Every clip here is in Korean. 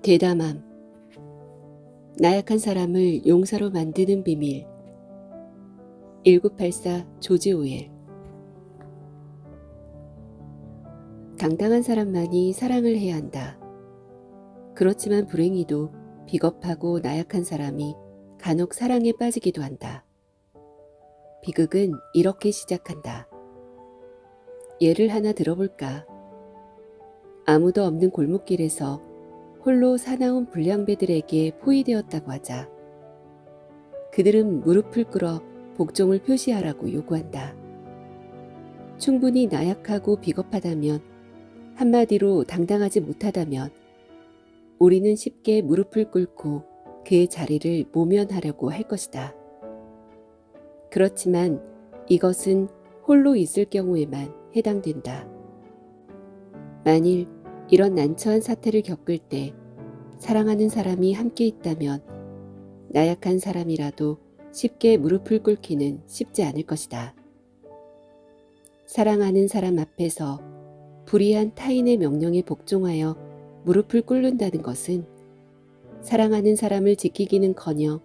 대담함. 나약한 사람을 용사로 만드는 비밀. 1984 조지 오웰. 당당한 사람만이 사랑을 해야 한다. 그렇지만 불행히도 비겁하고 나약한 사람이 간혹 사랑에 빠지기도 한다. 비극은 이렇게 시작한다. 예를 하나 들어볼까? 아무도 없는 골목길에서 홀로 사나운 불량배들에게 포위되었다고 하자. 그들은 무릎을 꿇어 복종을 표시하라고 요구한다. 충분히 나약하고 비겁하다면, 한마디로 당당하지 못하다면 우리는 쉽게 무릎을 꿇고 그의 자리를 모면하려고 할 것이다. 그렇지만 이것은 홀로 있을 경우에만 해당된다. 만일 이런 난처한 사태를 겪을 때 사랑하는 사람이 함께 있다면 나약한 사람이라도 쉽게 무릎을 꿇기는 쉽지 않을 것이다. 사랑하는 사람 앞에서 불의한 타인의 명령에 복종하여 무릎을 꿇는다는 것은 사랑하는 사람을 지키기는커녕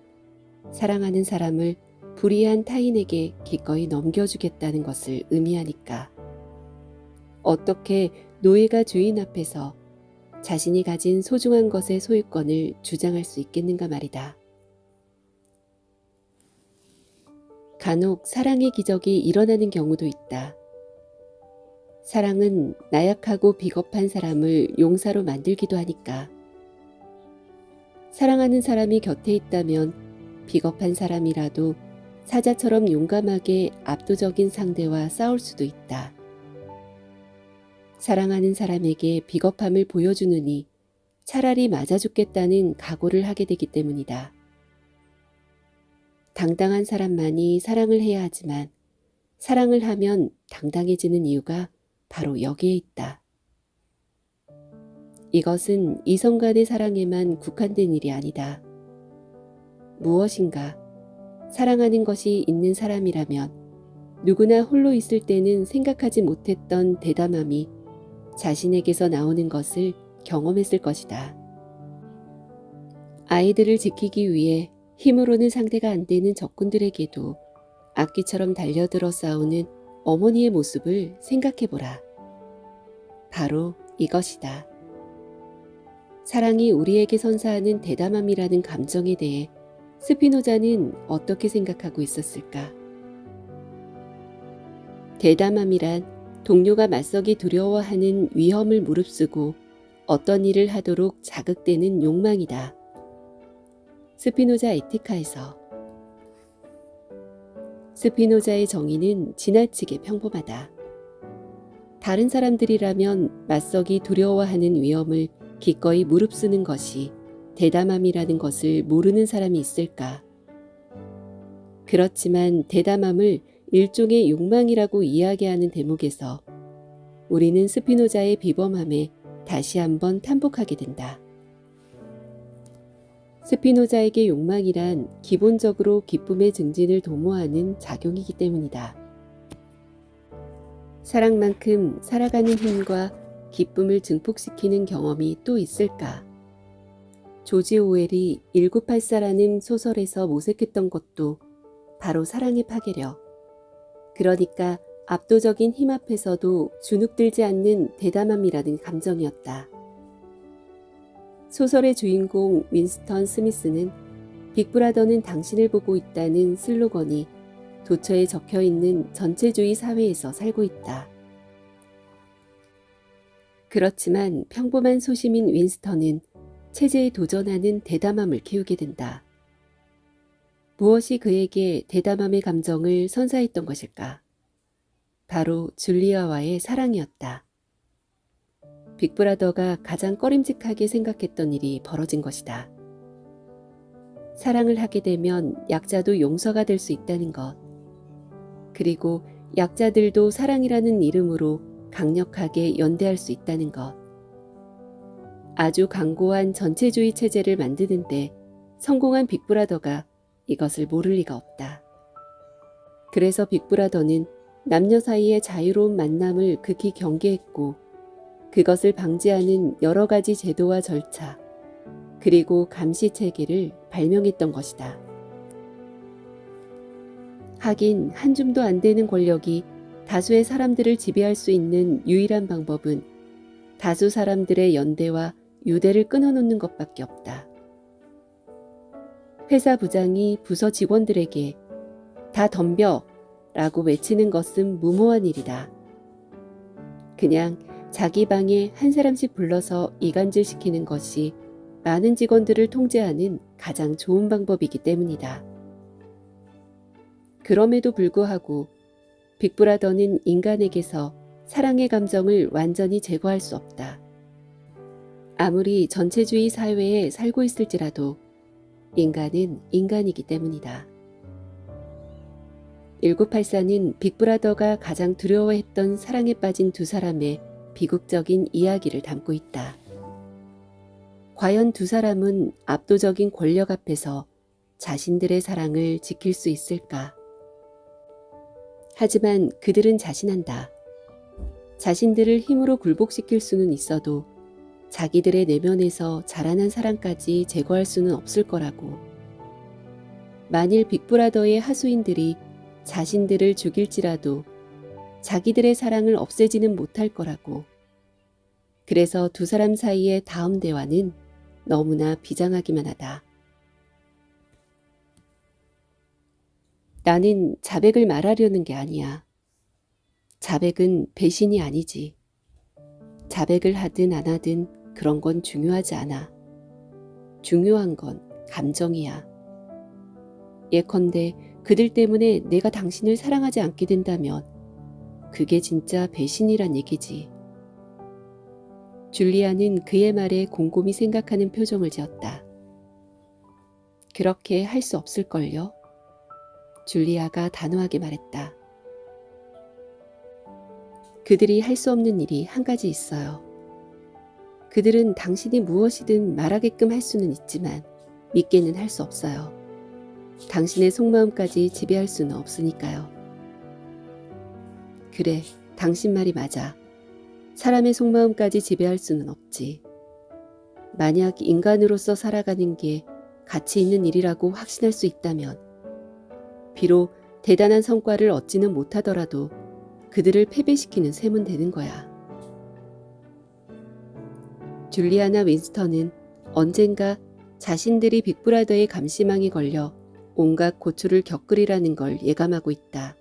사랑하는 사람을 불의한 타인에게 기꺼이 넘겨주겠다는 것을 의미하니까. 어떻게 노예가 주인 앞에서 자신이 가진 소중한 것의 소유권을 주장할 수 있겠는가 말이다. 간혹 사랑의 기적이 일어나는 경우도 있다. 사랑은 나약하고 비겁한 사람을 용사로 만들기도 하니까. 사랑하는 사람이 곁에 있다면 비겁한 사람이라도 사자처럼 용감하게 압도적인 상대와 싸울 수도 있다. 사랑하는 사람에게 비겁함을 보여주느니 차라리 맞아 죽겠다는 각오를 하게 되기 때문이다. 당당한 사람만이 사랑을 해야 하지만 사랑을 하면 당당해지는 이유가 바로 여기에 있다. 이것은 이성 간의 사랑에만 국한된 일이 아니다. 무엇인가 사랑하는 것이 있는 사람이라면 누구나 홀로 있을 때는 생각하지 못했던 대담함이 자신에게서 나오는 것을 경험했을 것이다. 아이들을 지키기 위해 힘으로는 상대가 안 되는 적군들에게도 악기처럼 달려들어 싸우는 어머니의 모습을 생각해보라. 바로 이것이다. 사랑이 우리에게 선사하는 대담함이라는 감정에 대해 스피노자는 어떻게 생각하고 있었을까? 대담함이란 동료가 맞서기 두려워하는 위험을 무릅쓰고 어떤 일을 하도록 자극되는 욕망이다. 스피노자 에티카에서. 스피노자의 정의는 지나치게 평범하다. 다른 사람들이라면 맞서기 두려워하는 위험을 기꺼이 무릅쓰는 것이 대담함이라는 것을 모르는 사람이 있을까? 그렇지만 대담함을 일종의 욕망이라고 이야기하는 대목에서 우리는 스피노자의 비범함에 다시 한번 탐복하게 된다. 스피노자에게 욕망이란 기본적으로 기쁨의 증진을 도모하는 작용이기 때문이다. 사랑만큼 살아가는 힘과 기쁨을 증폭시키는 경험이 또 있을까? 조지 오웰이 1984라는 소설에서 모색했던 것도 바로 사랑의 파괴력, 그러니까 압도적인 힘 앞에서도 주눅들지 않는 대담함이라는 감정이었다. 소설의 주인공 윈스턴 스미스는 빅브라더는 당신을 보고 있다는 슬로건이 도처에 적혀있는 전체주의 사회에서 살고 있다. 그렇지만 평범한 소심인 윈스턴은 체제에 도전하는 대담함을 키우게 된다. 무엇이 그에게 대담함의 감정을 선사했던 것일까? 바로 줄리아와의 사랑이었다. 빅브라더가 가장 꺼림직하게 생각했던 일이 벌어진 것이다. 사랑을 하게 되면 약자도 용서가 될 수 있다는 것. 그리고 약자들도 사랑이라는 이름으로 강력하게 연대할 수 있다는 것. 아주 강고한 전체주의 체제를 만드는데 성공한 빅브라더가 이것을 모를 리가 없다. 그래서 빅브라더는 남녀 사이의 자유로운 만남을 극히 경계했고 그것을 방지하는 여러 가지 제도와 절차, 그리고 감시 체계를 발명했던 것이다. 하긴 한 줌도 안 되는 권력이 다수의 사람들을 지배할 수 있는 유일한 방법은 다수 사람들의 연대와 유대를 끊어놓는 것밖에 없다. 회사 부장이 부서 직원들에게 다 덤벼 라고 외치는 것은 무모한 일이다. 그냥 자기 방에 한 사람씩 불러서 이간질 시키는 것이 많은 직원들을 통제하는 가장 좋은 방법이기 때문이다. 그럼에도 불구하고 빅브라더는 인간에게서 사랑의 감정을 완전히 제거할 수 없다. 아무리 전체주의 사회에 살고 있을지라도 인간은 인간이기 때문이다. 1984는 빅브라더가 가장 두려워했던 사랑에 빠진 두 사람의 비극적인 이야기를 담고 있다. 과연 두 사람은 압도적인 권력 앞에서 자신들의 사랑을 지킬 수 있을까? 하지만 그들은 자신한다. 자신들을 힘으로 굴복시킬 수는 있어도 자기들의 내면에서 자라난 사랑까지 제거할 수는 없을 거라고. 만일 빅브라더의 하수인들이 자신들을 죽일지라도 자기들의 사랑을 없애지는 못할 거라고. 그래서 두 사람 사이의 다음 대화는 너무나 비장하기만 하다. 나는 자백을 말하려는 게 아니야. 자백은 배신이 아니지. 자백을 하든 안 하든 그런 건 중요하지 않아. 중요한 건 감정이야. 예컨대 그들 때문에 내가 당신을 사랑하지 않게 된다면 그게 진짜 배신이란 얘기지. 줄리아는 그의 말에 곰곰이 생각하는 표정을 지었다. 그렇게 할 수 없을걸요? 줄리아가 단호하게 말했다. 그들이 할 수 없는 일이 한 가지 있어요. 그들은 당신이 무엇이든 말하게끔 할 수는 있지만 믿게는 할 수 없어요. 당신의 속마음까지 지배할 수는 없으니까요. 그래, 당신 말이 맞아. 사람의 속마음까지 지배할 수는 없지. 만약 인간으로서 살아가는 게 가치 있는 일이라고 확신할 수 있다면 비록 대단한 성과를 얻지는 못하더라도 그들을 패배시키는 셈은 되는 거야. 줄리아나 윈스턴은 언젠가 자신들이 빅브라더의 감시망에 걸려 온갖 고초를 겪으리라는 걸 예감하고 있다.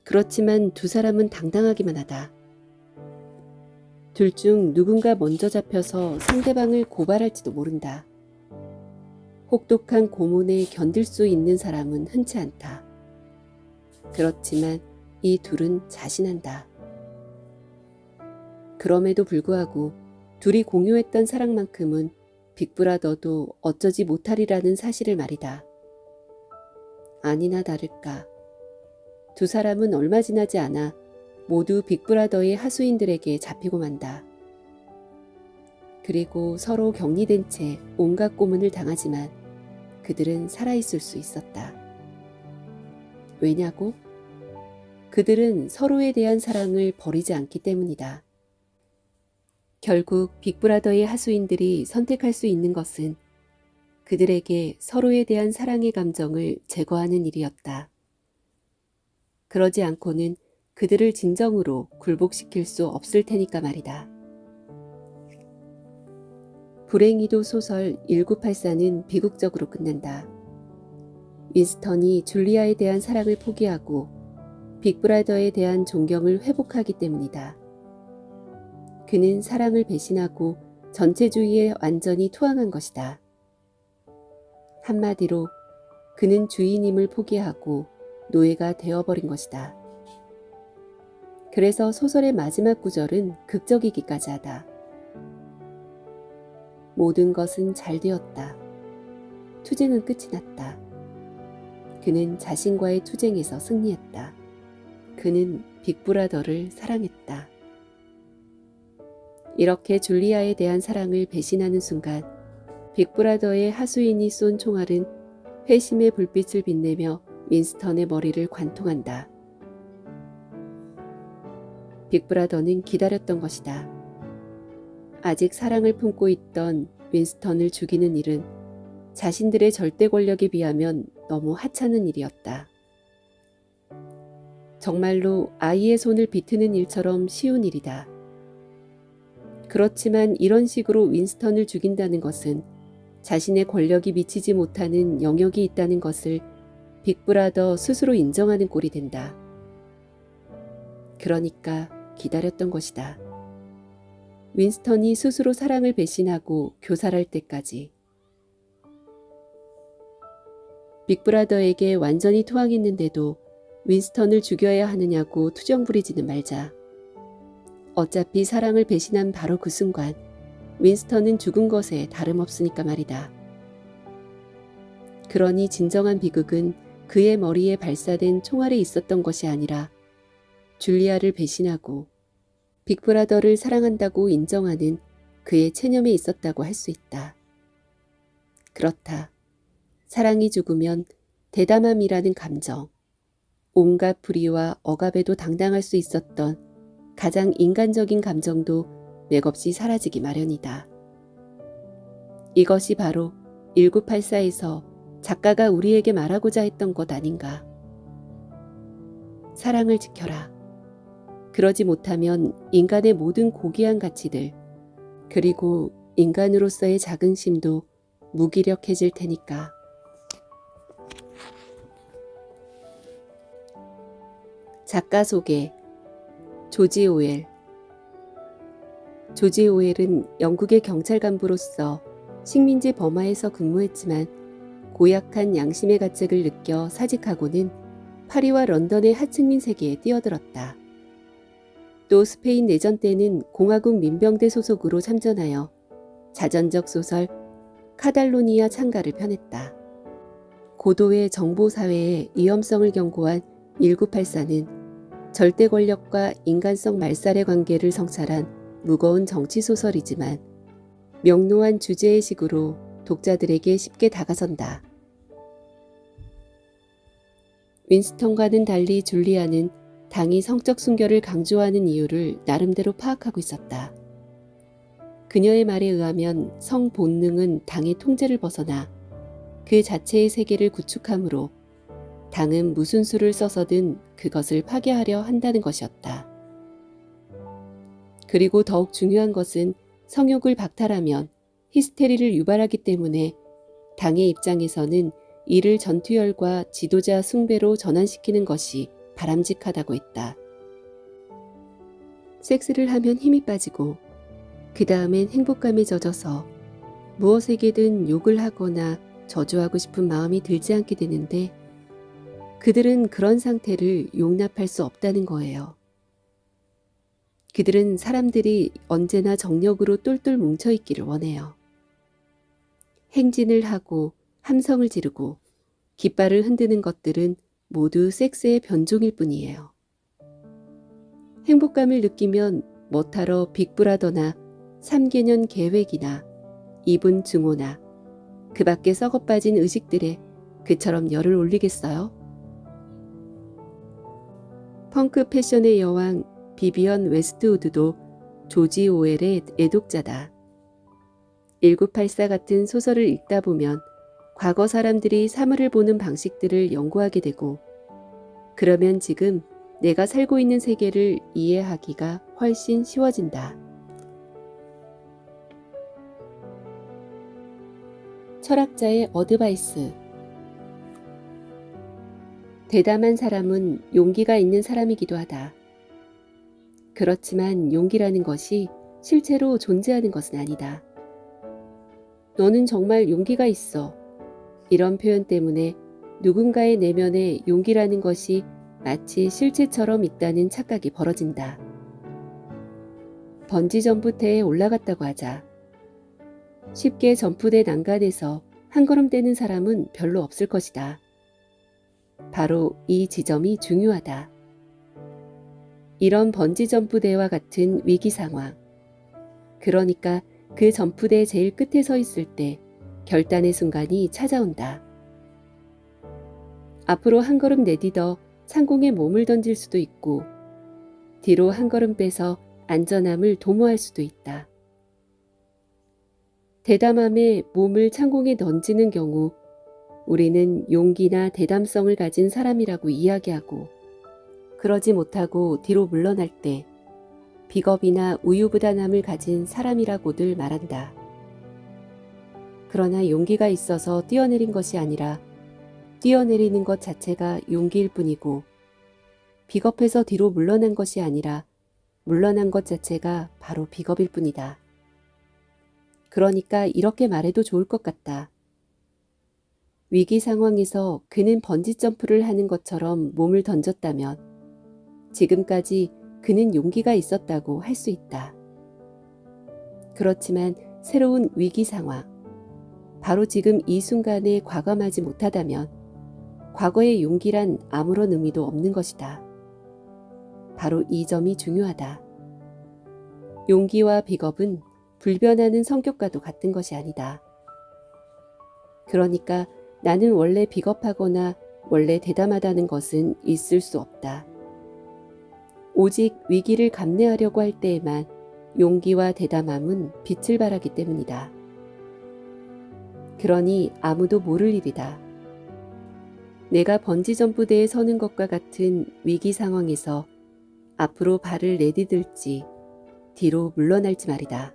그렇지만 두 사람은 당당하기만 하다. 둘 중 누군가 먼저 잡혀서 상대방을 고발할지도 모른다. 혹독한 고문에 견딜 수 있는 사람은 흔치 않다. 그렇지만 이 둘은 자신한다. 그럼에도 불구하고 둘이 공유했던 사랑만큼은 빅브라더도 어쩌지 못하리라는 사실을 말이다. 아니나 다를까. 두 사람은 얼마 지나지 않아 모두 빅브라더의 하수인들에게 잡히고 만다. 그리고 서로 격리된 채 온갖 고문을 당하지만 그들은 살아있을 수 있었다. 왜냐고? 그들은 서로에 대한 사랑을 버리지 않기 때문이다. 결국 빅브라더의 하수인들이 선택할 수 있는 것은 그들에게 서로에 대한 사랑의 감정을 제거하는 일이었다. 그러지 않고는 그들을 진정으로 굴복시킬 수 없을 테니까 말이다. 불행히도 소설 1984는 비극적으로 끝난다. 윈스턴이 줄리아에 대한 사랑을 포기하고 빅브라더에 대한 존경을 회복하기 때문이다. 그는 사랑을 배신하고 전체주의에 완전히 투항한 것이다. 한마디로 그는 주인임을 포기하고 노예가 되어버린 것이다. 그래서 소설의 마지막 구절은 극적이기까지 하다. 모든 것은 잘 되었다. 투쟁은 끝이 났다. 그는 자신과의 투쟁에서 승리했다. 그는 빅브라더를 사랑했다. 이렇게 줄리아에 대한 사랑을 배신하는 순간 빅브라더의 하수인이 쏜 총알은 회심의 불빛을 빛내며 윈스턴의 머리를 관통한다. 빅브라더는 기다렸던 것이다. 아직 사랑을 품고 있던 윈스턴을 죽이는 일은 자신들의 절대 권력에 비하면 너무 하찮은 일이었다. 정말로 아이의 손을 비트는 일처럼 쉬운 일이다. 그렇지만 이런 식으로 윈스턴을 죽인다는 것은 자신의 권력이 미치지 못하는 영역이 있다는 것을 빅브라더 스스로 인정하는 꼴이 된다. 그러니까 기다렸던 것이다. 윈스턴이 스스로 사랑을 배신하고 교살할 때까지. 빅브라더에게 완전히 투항했는데도 윈스턴을 죽여야 하느냐고 투정 부리지는 말자. 어차피 사랑을 배신한 바로 그 순간 윈스턴은 죽은 것에 다름없으니까 말이다. 그러니 진정한 비극은 그의 머리에 발사된 총알에 있었던 것이 아니라 줄리아를 배신하고 빅브라더를 사랑한다고 인정하는 그의 체념에 있었다고 할 수 있다. 그렇다. 사랑이 죽으면 대담함이라는 감정, 온갖 불의와 억압에도 당당할 수 있었던 가장 인간적인 감정도 맥없이 사라지기 마련이다. 이것이 바로 1984에서 작가가 우리에게 말하고자 했던 것 아닌가. 사랑을 지켜라. 그러지 못하면 인간의 모든 고귀한 가치들, 그리고 인간으로서의 자긍심도 무기력해질 테니까. 작가 소개. 조지 오웰. 조지 오웰은 영국의 경찰 간부로서 식민지 버마에서 근무했지만 고약한 양심의 가책을 느껴 사직하고는 파리와 런던의 하층민 세계에 뛰어들었다. 또 스페인 내전 때는 공화국 민병대 소속으로 참전하여 자전적 소설 카달로니아 창가를 펴냈다. 고도의 정보사회의 위험성을 경고한 1984는 절대 권력과 인간성 말살의 관계를 성찰한 무거운 정치소설이지만 명료한 주제의 식으로 독자들에게 쉽게 다가선다. 윈스턴과는 달리 줄리아는 당이 성적 순결을 강조하는 이유를 나름대로 파악하고 있었다. 그녀의 말에 의하면 성 본능은 당의 통제를 벗어나 그 자체의 세계를 구축하므로 당은 무슨 수를 써서든 그것을 파괴하려 한다는 것이었다. 그리고 더욱 중요한 것은 성욕을 박탈하면 히스테리를 유발하기 때문에 당의 입장에서는 이를 전투열과 지도자 숭배로 전환시키는 것이 바람직하다고 했다. 섹스를 하면 힘이 빠지고 그 다음엔 행복감에 젖어서 무엇에게든 욕을 하거나 저주하고 싶은 마음이 들지 않게 되는데 그들은 그런 상태를 용납할 수 없다는 거예요. 그들은 사람들이 언제나 정력으로 똘똘 뭉쳐있기를 원해요. 행진을 하고 함성을 지르고 깃발을 흔드는 것들은 모두 섹스의 변종일 뿐이에요. 행복감을 느끼면 뭐하러 빅브라더나 3개년 계획이나 이분 증오나 그 밖에 썩어빠진 의식들에 그처럼 열을 올리겠어요? 펑크 패션의 여왕 비비언 웨스트우드도 조지 오웰의 애독자다. 1984 같은 소설을 읽다 보면 과거 사람들이 사물을 보는 방식들을 연구하게 되고 그러면 지금 내가 살고 있는 세계를 이해하기가 훨씬 쉬워진다. 철학자의 어드바이스. 대담한 사람은 용기가 있는 사람이기도 하다. 그렇지만 용기라는 것이 실제로 존재하는 것은 아니다. 너는 정말 용기가 있어. 이런 표현 때문에 누군가의 내면에 용기라는 것이 마치 실체처럼 있다는 착각이 벌어진다. 번지점프대에 올라갔다고 하자. 쉽게 점프대 난간에서 한 걸음 떼는 사람은 별로 없을 것이다. 바로 이 지점이 중요하다. 이런 번지점프대와 같은 위기 상황. 그러니까 그 점프대 제일 끝에 서 있을 때 결단의 순간이 찾아온다. 앞으로 한 걸음 내딛어 상공에 몸을 던질 수도 있고 뒤로 한 걸음 빼서 안전함을 도모할 수도 있다. 대담함에 몸을 창공에 던지는 경우 우리는 용기나 대담성을 가진 사람이라고 이야기하고, 그러지 못하고 뒤로 물러날 때 비겁이나 우유부단함을 가진 사람이라고들 말한다. 그러나 용기가 있어서 뛰어내린 것이 아니라 뛰어내리는 것 자체가 용기일 뿐이고, 비겁해서 뒤로 물러난 것이 아니라 물러난 것 자체가 바로 비겁일 뿐이다. 그러니까 이렇게 말해도 좋을 것 같다. 위기 상황에서 그는 번지점프를 하는 것처럼 몸을 던졌다면 지금까지 그는 용기가 있었다고 할 수 있다. 그렇지만 새로운 위기 상황, 바로 지금 이 순간에 과감하지 못하다면 과거의 용기란 아무런 의미도 없는 것이다. 바로 이 점이 중요하다. 용기와 비겁은 불변하는 성격과도 같은 것이 아니다. 그러니까 나는 원래 비겁하거나 원래 대담하다는 것은 있을 수 없다. 오직 위기를 감내하려고 할 때에만 용기와 대담함은 빛을 발하기 때문이다. 그러니 아무도 모를 일이다. 내가 번지점프대에 서는 것과 같은 위기 상황에서 앞으로 발을 내디딜지 뒤로 물러날지 말이다.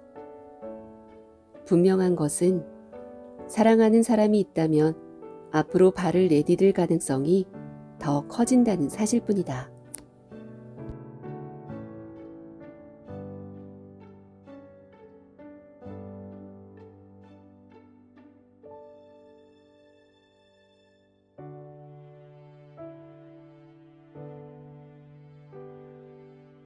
분명한 것은 사랑하는 사람이 있다면 앞으로 발을 내디딜 가능성이 더 커진다는 사실뿐이다.